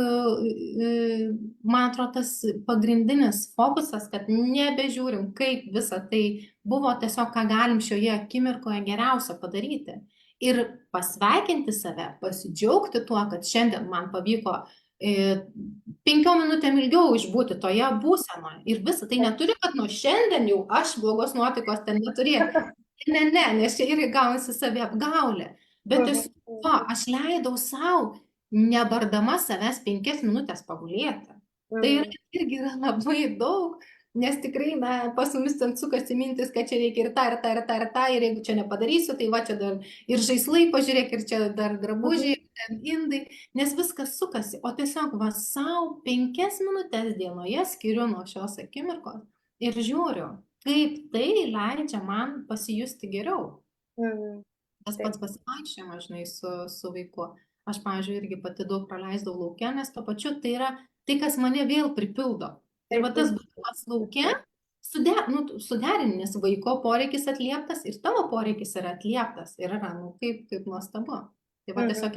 man atrodo, tas pagrindinis fokusas, kad nebežiūrim, kaip visa tai buvo, tiesiog ką galim šioje akimirkoje geriausia padaryti. Ir pasveikinti save, pasidžiaugti tuo, kad šiandien man pavyko 5 minutėm ilgiau išbūti toje būsenoje. Ir visą tai neturi, kad nuo šiandien jau aš blogos nuotaikos ten neturėjau. Ne, nes čia irgi gaunasi saviapgaulė. Bet tiesiog, aš leidau savo, nebardama savęs 5 minutės pagulėti. Tai irgi yra labai daug, nes tikrai, pas mumis ten sukasi mintis, kad čia reikia ir tą, ir jeigu čia nepadarysiu, tai va čia dar ir žaislai, pažiūrėk, ir čia dar drabužiai, indai, nes viskas sukasi, o tiesiog va savo 5 minutės dienoje skiriu nuo šios akimirkos ir žiūriu, kaip tai leidžia man pasijusti geriau. Tas pats pasivaikščiojimas, žinai, su vaiku. Aš, pavyzdžiui, irgi pati daug praleisdavau lauke, nes to pačiu tai yra tai, kas mane vėl pripildo. Ir va tas buvimas lauke suderinimas vaiko poreikis atlieptas ir tavo poreikis yra atlieptas. Ir yra, kaip nuostabu. Tai va tiesiog,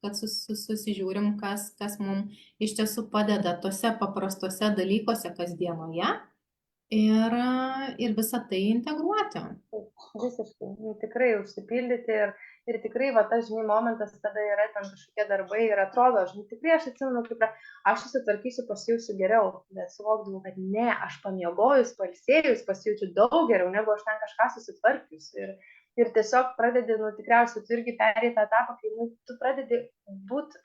kad susižiūrim, kas mums iš tiesų padeda tose paprastose dalykuose kasdienoje ir visą tai integruoti. Visiškai, tikrai užsipildyti ir tikrai va tas, žinai, momentas, kada yra ten kažkokie darbai ir atrodo, žinai, tikrai aš atsimenu, kaip aš susitvarkysiu, pasijausiu geriau, bet suvokdavau, kad ne, aš pamiegojus, pailsėjus pasijaučiu daug geriau, negu aš ten kažką susitvarkius. Ir tiesiog pradedi, tikriausiai tu irgi perėjai tą etapą, kai tu pradedi būti,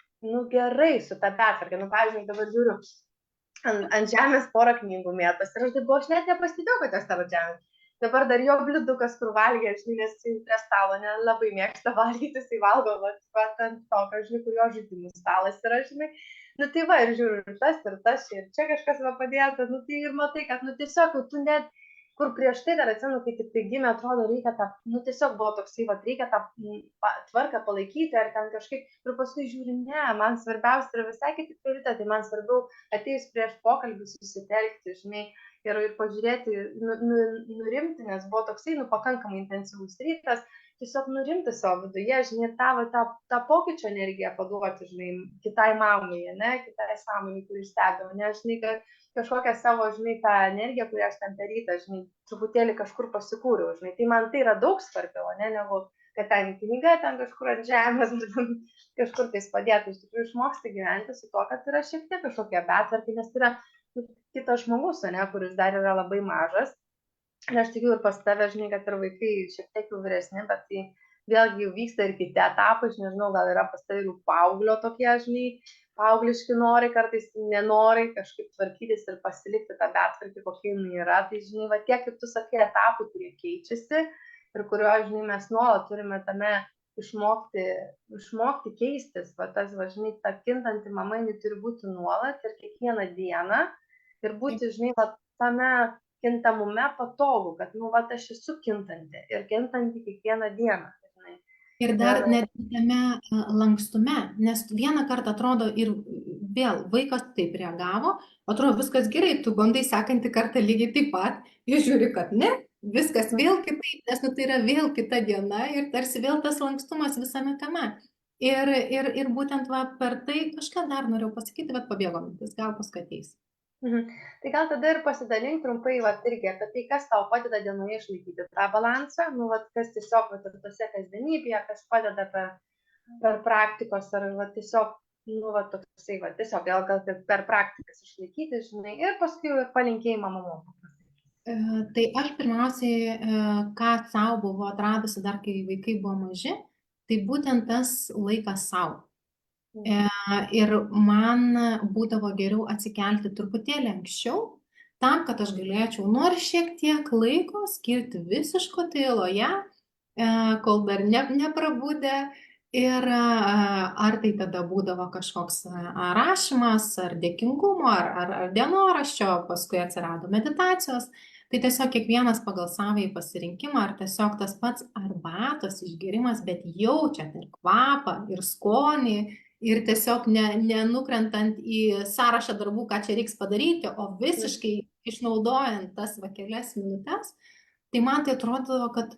gerai su ta betvarkė. Pavyzdžiui, dabar žiūriu, ant žemės porą knygų mėtas ir aš net nepastebėjau, kad jos tavo žemės. Dabar dar jo bliudukas, kur valgė, žinai, nes jis prie stalo nelabai mėgsta valgyti, jisai valgo, ant tokio, žinai, kur jo žaidimų stalas yra, žinai. Tai va, ir žiūriu, ir tas, ir čia kažkas va padėta, tai ir matai, kad, tiesiog, tu net, kur prieš tai dar atsimenu, kai tik tai gimė, atrodo, reikia tą, tiesiog buvo toksai, va, reikia tą tvarką palaikyti, ar ten kažkaip, ir paskui žiūri, ne, man svarbiausia yra visai kiti prioritetai, man svarbiau atėjus prieš pokalbį susitelkti, žinai, ir pažiūrėti, nurimti, nes buvo toksai, pakankamai intensyvus rytas, tiesiog nurimti savo viduje, žinai, tą pokyčio energiją paduoti, žinai, kitai mamai, ne, kitai sąmonai, kuri stebė, ne, žinai, kažkokią savo, žinai, tą energiją, kurią aš ten per rytą, žinai, truputėlį kažkur pasikūriau, žinai, tai man tai yra daug svarbiau, ne, negu kad ten knyga, ten kažkur ant žemės, kažkur tais padėtų, iš tikrųjų išmoksti gyventi su to, kad yra šiek tiek kažkokia betvarkė, nes tai yra kitas žmogus, ne, kuris dar yra labai mažas. Ir aš tikiu ir pas tave, žinai, kad ir vaikai šiek tiek jau vyresni, bet tai vėlgi jau vyksta ir kiti etapai, aš nežinau, gal yra pas tave jau paauglio tokie, žinai, paaugliški norai, kartais nenorai kažkaip tvarkytis ir pasilikti tą betvarkį, kokia jinai yra. Tai, žinai, va tiek, kaip tu sakai, etapai, kurie keičiasi ir kurio, žinai, mes nuolat turime tame išmokti keistis. Va tas, va, žinai, ta kintanti mama, jinai turi būti nuolat ir kiekvieną dieną. Ir būti, žinai, va, tame kintamume patogu, kad, va, aš esu kintanti ir kintanti kiekvieną dieną. Žinai. Ir dar net tame lankstume, nes vieną kartą atrodo ir vėl vaikas taip reagavo, atrodo viskas gerai, tu bandai sekantį kartą lygiai taip pat, ir žiūri, kad ne, viskas vėl kitaip, nes tai yra vėl kita diena ir tarsi vėl tas lankstumas visame kame. Ir būtent va, per tai kažką dar norėjau pasakyti, bet pabėgo mintis, gal paskui ateis. Tai gal tada ir pasidalink trumpai, va, irgi apie tai, kas tau padeda dienoje išlaikyti tą balansą, va, kas tiesiog, va, tose kasdienybėje, kas padeda per praktikos, ar, va, tiesiog, va, toksai, va, tiesiog, gal per praktikas išlaikyti, žinai, ir paskui palinkėjimą mamom. Tai aš pirmiausiai, ką savo buvo atradusi dar, kai vaikai buvo maži, tai būtent tas laikas savo. Ir man būdavo geriau atsikelti truputėlį anksčiau, tam, kad aš galėčiau nors šiek tiek laiko skirti visiško tyloje, kol dar neprabūdė. Ir ar tai tada būdavo kažkoks rašymas, ar dėkingumo, ar dienoraščio, paskui atsirado meditacijos. Tai tiesiog kiekvienas pagal savąjį pasirinkimą, ar tiesiog tas pats arbatos išgėrimas, bet jaučiat ir kvapą, ir skonį, ir tiesiog nenukrentant į sąrašą darbų, ką čia reiks padaryti, o visiškai išnaudojant tas kelias minutės, tai man tai atrodo, kad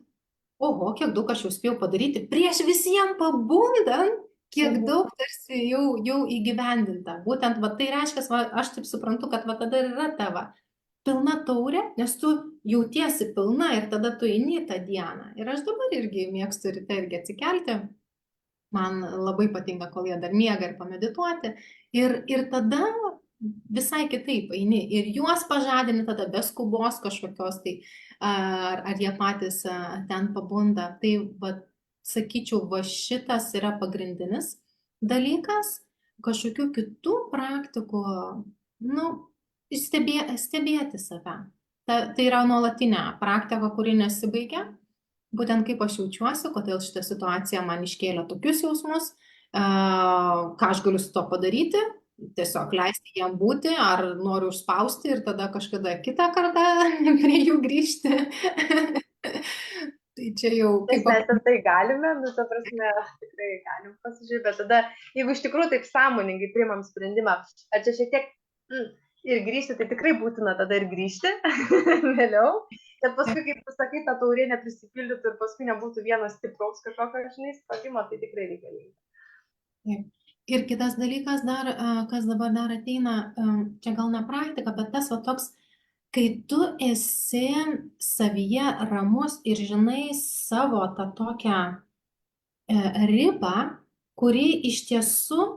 oho, kiek daug aš jau spėjau padaryti, prieš visiems pabundant, kiek daug tarsi jau įgyvendinta. Būtent va, tai reiškia, va, aš taip suprantu, kad va, tada yra tava pilna taurė, nes tu jautiesi pilna ir tada tu eini tą dieną. Ir aš dabar irgi mėgstu ryte irgi atsikelti, Man labai patinka, kol jie dar miega, ir pamedituoti. Ir tada visai kitaip eini ir juos pažadini tada be skubos kažkokios, tai ar jie patys ten pabunda. Tai, va, sakyčiau, va šitas yra pagrindinis dalykas. Kažkokių kitų praktikų, nu, stebėti save. Tai yra nuolatinė praktika, kuri nesibaigia. Būtent kaip aš jaučiuosi, kodėl šitą situaciją man iškėlė tokius jausmus, ką aš galiu su to padaryti, tiesiog leisti jam būti, ar noriu užspausti ir tada kažkada kitą kartą prie jų grįžti. Tai čia jau... Mes ir tai galime, nu, ta prasme, tikrai galim pasižiūrėti, bet tada, jeigu iš tikrųjų taip sąmoningai priimam sprendimą, ar čia šiek tiek ir grįžti, tai tikrai būtina tada ir grįžti vėliau, kad paskui, kaip tu sakai, ta taurė neprisipildytų ir paskui nebūtų vienas stipraus kažkokio, žinai, sprendimo, tai tikrai reikalinga. Ir kitas dalykas dar, kas dabar dar ateina, čia gal ne praktika, bet tas va toks, kai tu esi savyje ramus ir žinai savo tą tokią ribą, kuri iš tiesų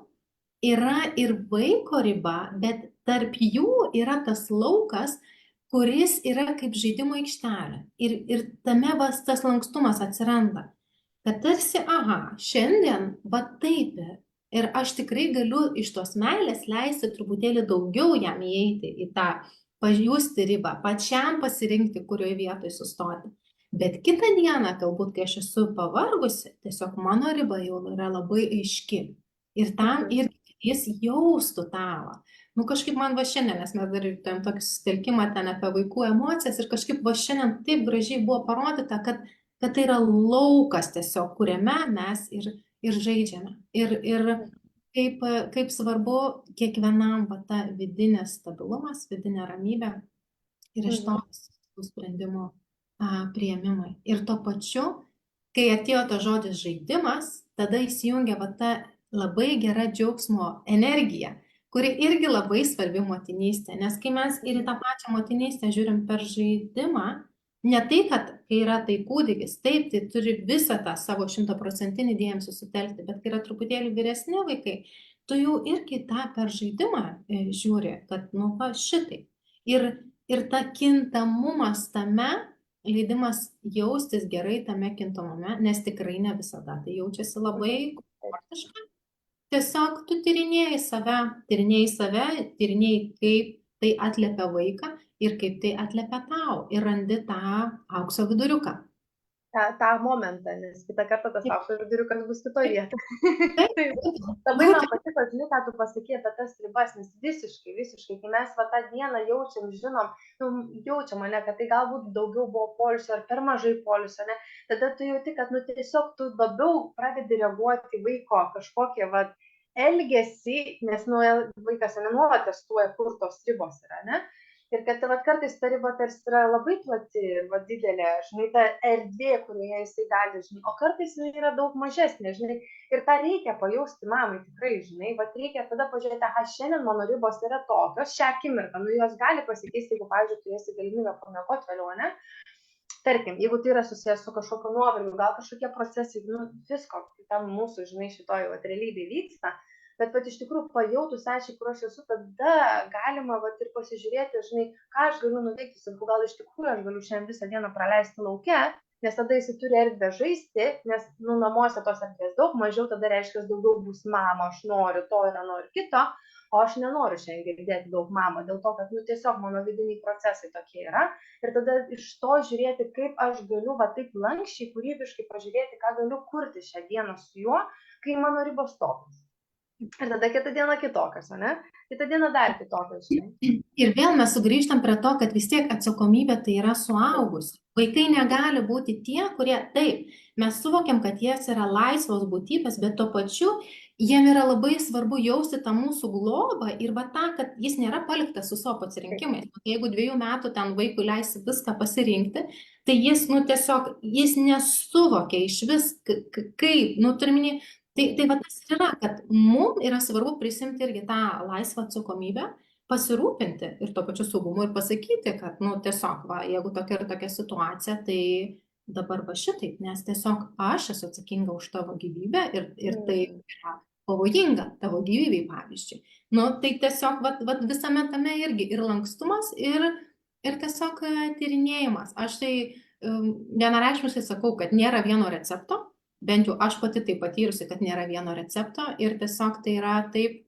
yra ir vaiko riba, bet tarp jų yra tas laukas, kuris yra kaip žaidimo aikštelė. Ir tame vas tas lankstumas atsiranda. Kad tarsi, aha, šiandien va taip ir aš tikrai galiu iš tos meilės leisti truputėlį daugiau jam įeiti į tą, pajusti ribą, pačiam pasirinkti, kurioje vietoje sustoti. Bet kitą dieną, galbūt, kai aš esu pavargusi, tiesiog mano riba jau yra labai aiški. Ir tam irgi jis jaustų tavo. Nu, kažkaip man va šiandien, nes mes dar turėjom tokį susitelkimą ten apie vaikų emocijas ir kažkaip va šiandien taip gražiai buvo parodyta, kad tai yra laukas tiesiog, kuriame mes ir žaidžiame. Ir kaip svarbu kiekvienam va ta vidinės stabilumas, vidinė ramybė ir iš to sprendimų priėmimai. Ir tuo pačiu, kai atėjo tas žodis žaidimas, tada įsijungia va ta labai gera džiaugsmo energija, kuri irgi labai svarbi motinystė. Nes kai mes ir į tą pačią motinystę žiūrim per žaidimą, ne tai, kad kai yra tai kūdikis, taip, tai turi visą tą savo 100% dėmesį sutelkti, bet kai yra truputėlį vyresni vaikai, tu jau irgi tą per žaidimą žiūri, kad nu va šitai. Ir ta kintamumas tame, leidimas jaustis gerai tame kintamume, nes tikrai ne visada tai jaučiasi labai komfortiškai. Tiesiog tu tyrinėjai save, tyrinėjai, kaip tai atliepia vaiką ir kaip tai atliepia tau ir randi tą aukso viduriuką. tą momentą, nes kitą kartą tas aukso viduriukas bus kitoje vietoje. Labai man patiko, žinai, ką tu pasakei apie tas ribas, nes visiškai, kai mes va tą dieną jaučiam, žinom, jaučiam, ne, kad tai galbūt daugiau buvo poilsio ar per mažai poilsio, ne, tada tu jauti, kad nu tiesiog tu labiau pradedi reaguoti vaiko kažkokie va elgesį, nes nu, vaikas nuolat testuoja, kur tos ribos yra, ne? Ir kad vat, kartais ta riba tarsi yra labai plati, va, didelė, žinai, ta erdvė, kurioje jisai gali, žinai, o kartais jinai yra daug mažesnė, žinai, ir tą reikia pajausti mamai tikrai, žinai, va, reikia tada pažiūrėti, aha, šiandien mano ribos yra tokios, šią akimirką, nu, jos gali pasikeisti, jeigu, pavyzdžiui, turėsi galimybę pamiegoti vėliau, ne? Tarkim, jeigu tai yra susijęs su kažkokiu nuovargiu, gal kažkokie procesai, nu, visko, tam mūsų, žinai, šitoj va, realybėje vyksta. Bet iš tikrųjų pajautus aiškiai, kur aš esu, tada galima ir pasižiūrėti, žinai, ką aš galiu nuveikti, sakau, gal iš tikrųjų aš galiu šiandien visą dieną praleisti lauke, nes tada jis turi erdvę žaisti, nes namuose tos erdvės daug mažiau, tada reiškia, daugiau bus mama, aš noriu to ir noriu kito, o aš nenoriu šiandien girdėti daug mama, dėl to, kad tiesiog mano vidiniai procesai tokie yra. Ir tada iš to žiūrėti, kaip aš galiu taip lankščiai, kūrybiškai pažiūrėti, ką galiu kurti šią dieną su juo, kai mano ribos tokios. Ir tada kitą dieną kitokios, ne? Kitą dieną dar kitokios. Ir vėl mes sugrįžtam prie to, kad vis tiek atsakomybė tai yra suaugus. Vaikai negali būti tie, kurie, taip, mes suvokiam, kad jie yra laisvos būtybės, bet tuo pačiu jiem yra labai svarbu jausti tą mūsų globą ir va tą, kad jis nėra paliktas su savo pasirinkimais. Jeigu 2 metų ten vaikui leisi viską pasirinkti, tai jis, tiesiog, jis nesuvokia iš vis, kaip, turiminį. Tai va tas yra, kad mums yra svarbu prisimti irgi tą laisvą atsakomybę, pasirūpinti ir tuo pačiu saugumu ir pasakyti, kad, tiesiog, va, jeigu tokia ir tokia situacija, tai dabar va šitaip, nes tiesiog aš esu atsakinga už tavo gyvybę ir tai yra pavojinga tavo gyvybei, pavyzdžiui. Nu, tai tiesiog vat visame tame irgi ir lankstumas, ir tiesiog tyrinėjimas. Aš tai vienareikšmiškai sakau, kad nėra vieno recepto, bent jau aš pati tai patyrusi, kad nėra vieno recepto ir tiesiog tai yra taip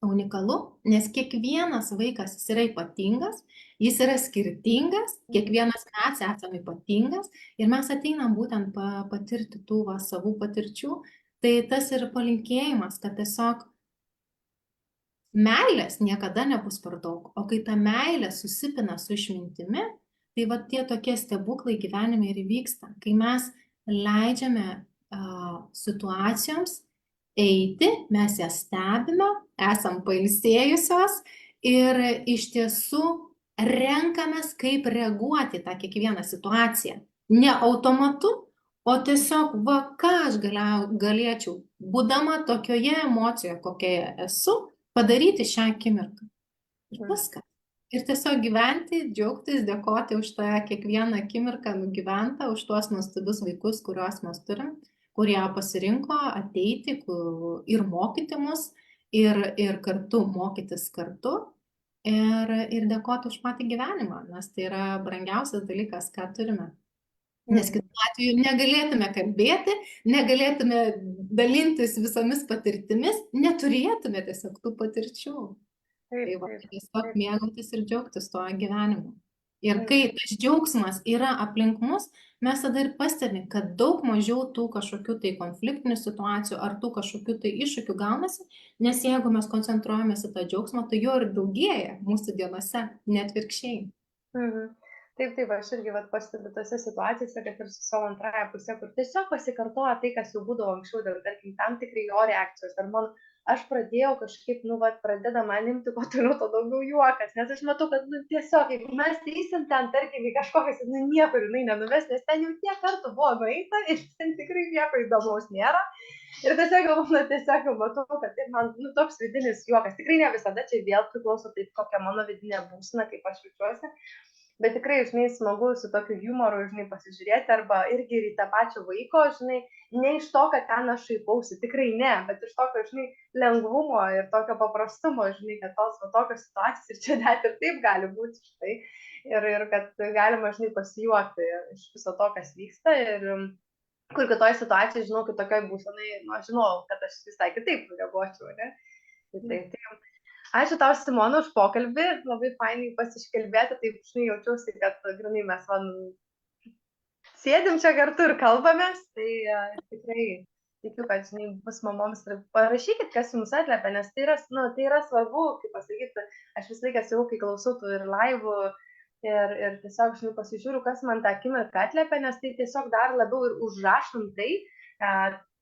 unikalu, nes kiekvienas vaikas jis yra ypatingas, jis yra skirtingas, kiekvienas mes esame ypatingas ir mes ateinam būtent patirti tų savų patirčių. Tai tas ir palinkėjimas, kad tiesiog meilės niekada nebus per daug, o kai ta meilė susipina su išmintimi, tai va tie tokie stebuklai gyvenime ir įvyksta, kai mes leidžiame situacijoms eiti, mes jas stebime, esam pailsėjusios ir iš tiesų renkamės, kaip reaguoti tą kiekvieną situaciją. Ne automatu, o tiesiog, va, ką aš galėčiau, būdama tokioje emocijoje, kokioje esu, padaryti šią akimirką. Ir viską. Ir tiesiog gyventi, džiaugtis, dėkoti už tą kiekvieną akimirką nugyventą, už tuos nuostabius vaikus, kuriuos mes turim, kurie pasirinko ateiti ir mokyti mus, ir kartu mokytis kartu, ir dėkoti už patį gyvenimą, nes tai yra brangiausias dalykas, ką turime. Nes kitu atveju negalėtume kalbėti, negalėtume dalintis visomis patirtimis, neturėtume tiesiog tų patirčių. Tai va, tiesiog mėgautis ir džiaugtis tuo gyvenimu. Ir kai tas džiaugsmas yra aplink mus, mes tada ir pastebim, kad daug mažiau tų kažkokių tai konfliktinių situacijų ar tų kažkokių tai iššūkių gaunasi, nes jeigu mes koncentruojamės į tą džiaugsmą, tai jo ir daugėja mūsų dienose, net atvirkščiai. Taip, aš irgi pastebiu tose situacijose, kad ir su savo antrąją pusę, kur tiesiog pasikartoja tai, kas jau būdavo anksčiau, dėl, tarkim, tam tikrai jo reakcijos. Ar aš pradėjau kažkaip, pradeda man imti kuo toliau, to daugiau juokas, nes aš matau, kad, tiesiog, jeigu mes eisim ten, tarkim, į kažkokias, niekur jinai nenuves, nes ten jau tiek kartų buvo nueita ir ten tikrai nieko įdomaus nėra. Ir tiesiog jau matau, kad tai man, toks vidinis juokas. Tikrai ne visada, čia vėl priklauso taip, kokia mano vidinė būsena, kaip aš jaučiuosi. Bet tikrai, smagu su tokiu humoru, pasižiūrėti, arba irgi ir į tą pačią vaiko, ne iš to, kad ten aš šaipausi, tikrai ne, bet iš tokio, lengvumo ir tokio paprastumo, kad tos tokios situacijos ir čia net ir taip gali būti, ir kad galima, pasijuokti iš viso to, kas vyksta, ir kur kitoj situacijai, žinau, kitokioj būsenai, aš žinau, kad aš visai kitaip reaguočiau, ne? Tai. Ačiū tau, Simona, už pokalbį, labai fainai pasikalbėti, taip, jaučiausi, kad grinai mes sėdim čia kartu ir kalbamės, tai tikrai tikiu, kad, bus mamoms ir parašykit, kas jums atliepia, nes tai yra svarbu, kaip pasakyti, aš visą laiką sakau, kai klausau tų ir laivų, ir tiesiog, pasižiūriu, kas man tą akimirką atliepia, nes tai tiesiog dar labiau ir užrašom tai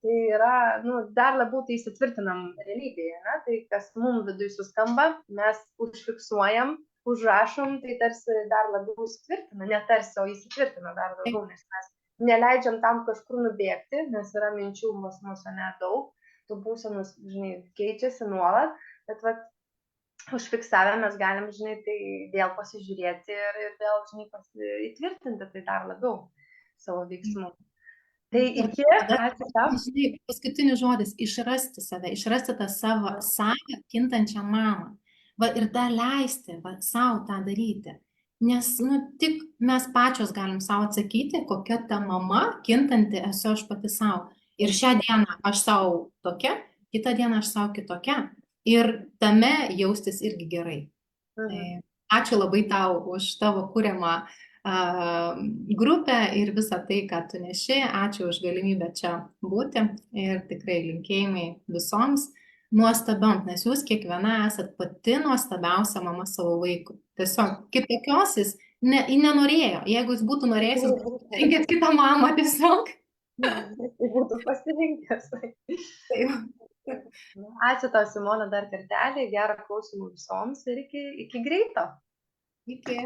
yra, dar labiau tai įsitvirtinam realybėje, ne? Tai kas mums viduje suskamba, mes užfiksuojam, užrašom, tai tarsi dar labiau įsitvirtina, ne tarsi, o įsitvirtina dar daugiau, nes mes neleidžiam tam kažkur nubėgti, nes yra minčių mūsų nedaug, tų būsenus, keičiasi nuolat, bet užfiksavę mes galim, tai vėl pasižiūrėti ir vėl, įtvirtinti tai dar labiau savo veiksmų. Tai iki, ačiū tau. Paskutinis žodis, išrasti save, išrasti tą savo kintančią mamą. Ir dar leisti savo tą daryti. Nes tik mes pačios galim savo atsakyti, kokia ta mama kintanti esu aš pati savo. Ir šią dieną aš savo tokia, kitą dieną aš savo kitokia. Ir tame jaustis irgi gerai. Ačiū labai tau už tavo kuriamą grupę ir visą tai, ką tu neši. Ačiū už galimybę čia būti ir tikrai linkėjimai visoms nuostabiom, nes jūs kiekviena esat pati nuostabiausia mama savo vaikui. Tiesiog kitokios jis nenorėjo. Jeigu jis būtų norėjęs, jis būtų pasirinkęs kitą mamą tiesiog. Tai būtų pasirinkęs. Ačiū tau, Simona, dar kartelį, gerą klausimų visoms ir iki greito. Iki.